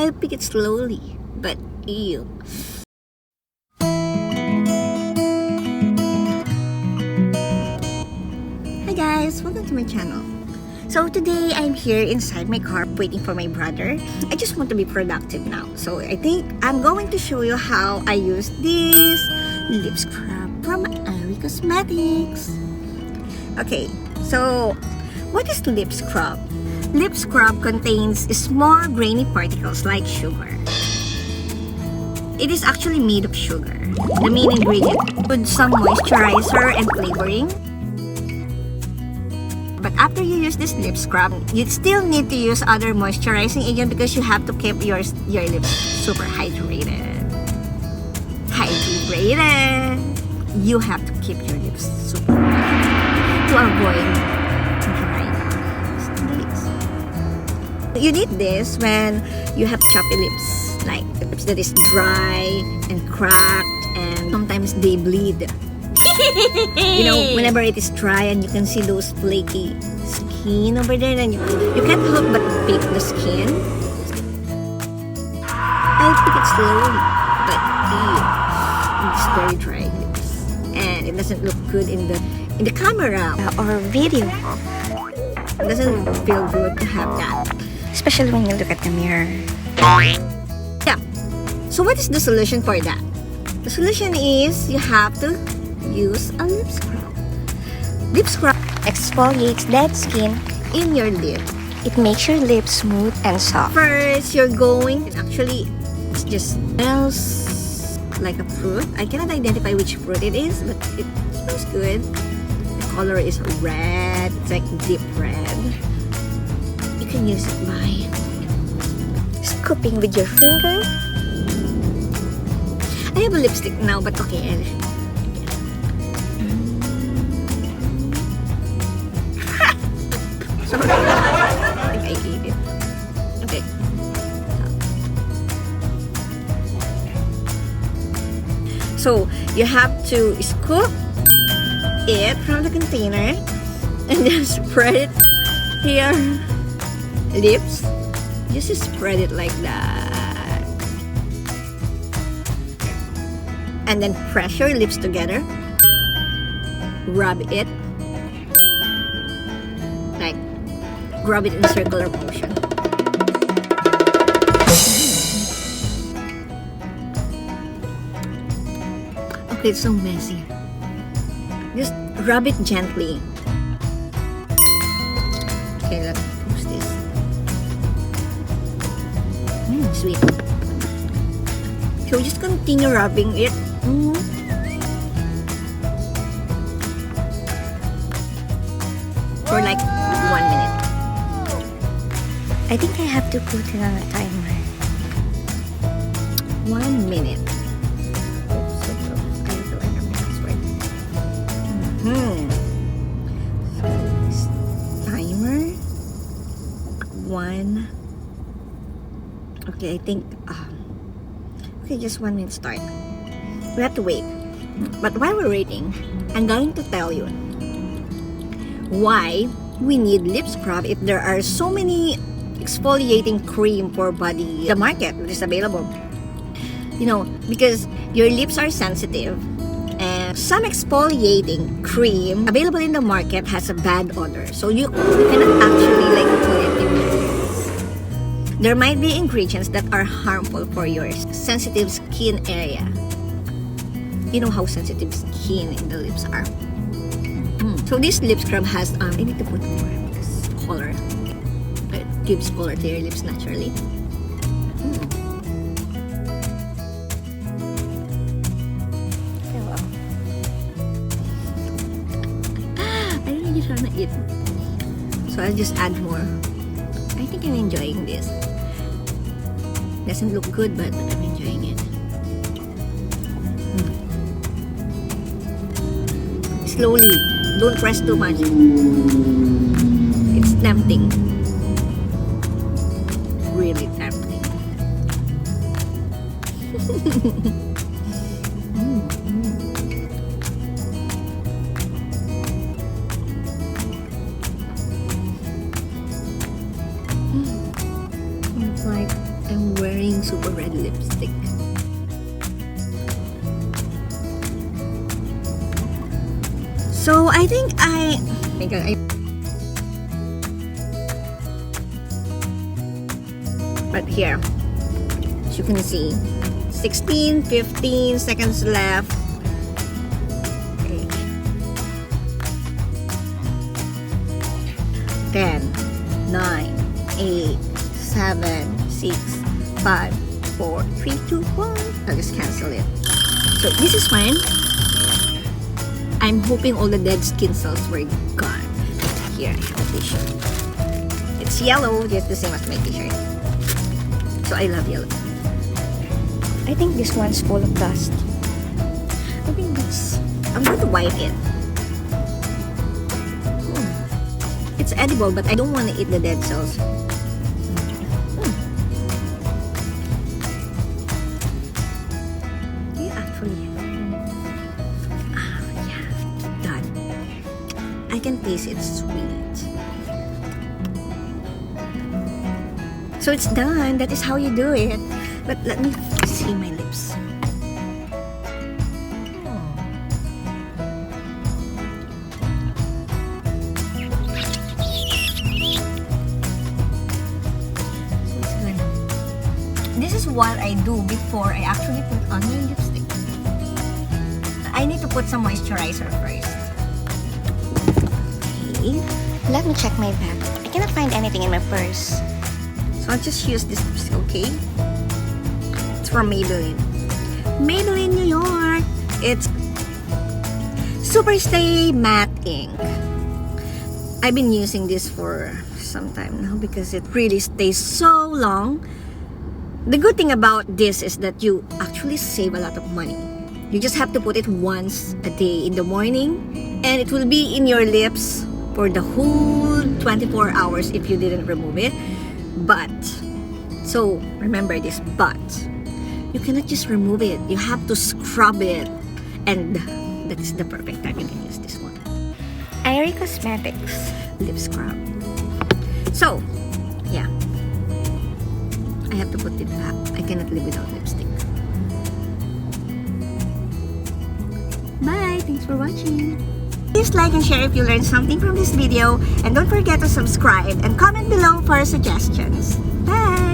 I'll pick it slowly, but ew. Hi guys, welcome to my channel. So today I'm here inside my car waiting for my brother. I just want to be productive now. So I think I'm going to show you how I use this lip scrub from Airies Cosmetics. Okay, so what is lip scrub? Lip scrub contains small grainy particles like sugar. It is actually made of sugar. The main ingredient with some moisturizer and flavoring. But after you use this lip scrub, you still need to use other moisturizing agent because you have to keep your lips super hydrated. You have to keep your lips super hydrated to avoid dryness. You need this when you have chappy lips, like lips that is dry and cracked and sometimes they bleed. You know, whenever it is dry and you can see those flaky skin over there, and you can't help but pick the skin. I pick it slowly, but it's very dry lips, and it doesn't look good in the camera or video. It doesn't feel good to have that, especially when you look at the mirror. Yeah. So what is the solution for that? The solution is you have to use a lip scrub. Lip scrub exfoliates dead skin in your lip. It makes your lips smooth and soft. First, you're going, and actually, it just smells like a fruit. I cannot identify which fruit it is, but it smells good. The color is red. It's like deep red. You can use it by scooping with your finger. I have a lipstick now, but okay. Sorry. I think I ate it. Okay. So you have to scoop it from the container and then spread it here. Lips. Just spread it like that. And then press your lips together. Rub it. Like, rub it in a circular motion. Okay, it's so messy. Just rub it gently. Okay, let's push this. Sweet. So just continue rubbing it. For like 1 minute. I think I have to put it on a timer. 1 minute. So close. I have to enter my password. So this timer. 1. Okay, I think. Okay, just 1 minute start. We have to wait. But while we're waiting, I'm going to tell you why we need lip scrub if there are so many exfoliating cream for body the market that is available. You know, because your lips are sensitive and some exfoliating cream available in the market has a bad odor, so you cannot actually like put it in your lips. There might be ingredients that are harmful for your sensitive skin area. You know how sensitive skin in the lips are. So this lip scrub has, I need to put more because color. It gives color to your lips naturally. I really just wanna eat. So I'll just add more. I think I'm enjoying this. Doesn't look good, but I'm enjoying it. Slowly. Don't press too much. It's tempting. Really tempting. It's like I'm wearing using super red lipstick. So I think but here, as you can see, 16, 15 seconds left. Okay. 10, 9, 8, 7, 6, 5, 4, 3, 2, 1. I'll just cancel it. So this is when I'm hoping all the dead skin cells were gone. Here, I have a t-shirt. It's yellow, just the same as my t-shirt. So I love yellow. I think this one's full of dust. I think this. I'm going to wipe it. It's edible, but I don't want to eat the dead cells. I can taste it's sweet. So it's done. That is how you do it. But let me see my lips. This is what I do before I actually put on my lipstick. I need to put some moisturizer first. Let me check my bag. I cannot find anything in my purse. So I'll just use this lipstick, okay? It's from Maybelline. Maybelline, New York. It's SuperStay Matte Ink. I've been using this for some time now because it really stays so long. The good thing about this is that you actually save a lot of money. You just have to put it once a day in the morning and it will be in your lips for the whole 24 hours if you didn't remove it. But, so remember this, but you cannot just remove it. You have to scrub it, and that is the perfect time you can use this one. Airies Cosmetics lip scrub. So, yeah, I have to put it back. I cannot live without lipstick. Bye, thanks for watching. Please like and share if you learned something from this video, and don't forget to subscribe and comment below for suggestions. Bye!